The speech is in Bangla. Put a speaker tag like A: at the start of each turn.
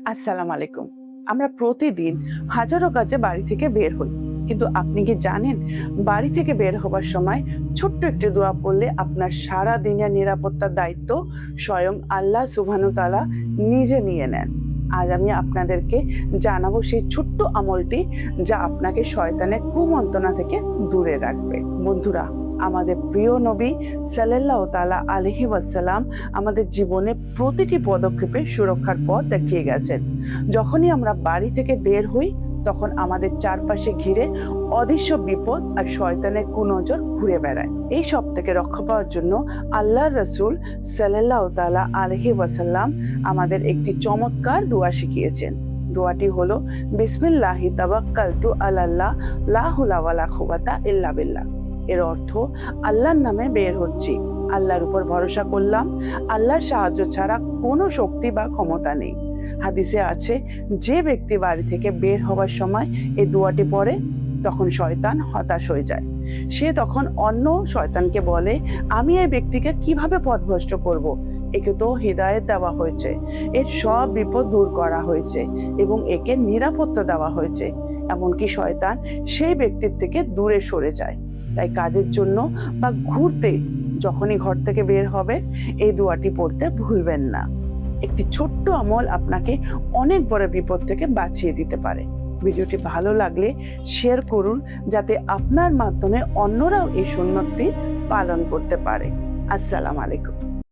A: আসসালামু আলাইকুম। আমরা প্রতিদিন হাজারো কাজে বাড়ি থেকে বের হই, কিন্তু আপনি কি জানেন বাড়ি থেকে বের হবার সময় ছোট্ট একটি দোয়া পড়লে আপনার সারা দিনের নিরাপত্তার দায়িত্ব স্বয়ং আল্লাহ সুবহানাহু তাআলা নিজে নিয়ে নেন। আজ আমি আপনাদেরকে জানাবো সেই ছোট্ট আমলটি যা আপনাকে শয়তানের কুমন্ত্রণা থেকে দূরে রাখবে। বন্ধুরা, আমাদের প্রিয় নবী সাল্লাল্লাহু তাআলা আলাইহি ওয়াসাল্লাম আমাদের জীবনে প্রতিটি পদক্ষেপে সুরক্ষার পথ দেখিয়ে গেছেন। যখনই আমরা বাড়ি থেকে বের হই, তখন আমাদের চারপাশে ঘিরে অদৃশ্য বিপদ আর শয়তানের কুনজর ঘুরে বেড়ায়। এই সব থেকে রক্ষা পাওয়ার জন্য আল্লাহর রাসূল সাল্লাল্লাহু তাআলা আলাইহি ওয়াসাল্লাম আমাদের একটি চমৎকার দোয়া শিখিয়েছেন। দোয়াটি হলো বিসমিল্লাহি তাওয়াক্কালতু আলাল্লাহ লা হাওলা ওয়ালা কুওয়াতা ইল্লা বিল্লাহ। এর অর্থ, আল্লাহর নামে বের হচ্ছি, আল্লাহর উপর ভরসা করলাম, আল্লাহর সাহায্য ছাড়া কোনো শক্তি বা ক্ষমতা নেই। হাদিসে আছে, যে ব্যক্তি বাড়ি থেকে বের হওয়ার সময় এই দোয়াটি পড়ে, তখন শয়তান হতাশ হয়ে যায়। সে তখন অন্য শয়তানকে বলে, আমি এই ব্যক্তিকে কিভাবে পথভ্রষ্ট করব? একে তো হিদায়াত দেওয়া হয়েছে, এর সব বিপদ দূর করা হয়েছে এবং একে নিরাপত্তা দেওয়া হয়েছে। এমনকি শয়তান সেই ব্যক্তির থেকে দূরে সরে যায়। তাই কাজের জন্য বা ঘুরতে যখনই ঘর থেকে বের হবে, এই দোয়াটি পড়তে ভুলবেন না। একটি ছোট্ট আমল আপনাকে অনেক বড় বিপদ থেকে বাঁচিয়ে দিতে পারে। ভিডিওটি ভালো লাগলে শেয়ার করুন, যাতে আপনার মাধ্যমে অন্যরাও এই সুন্নতটি পালন করতে পারে। আসসালামু আলাইকুম।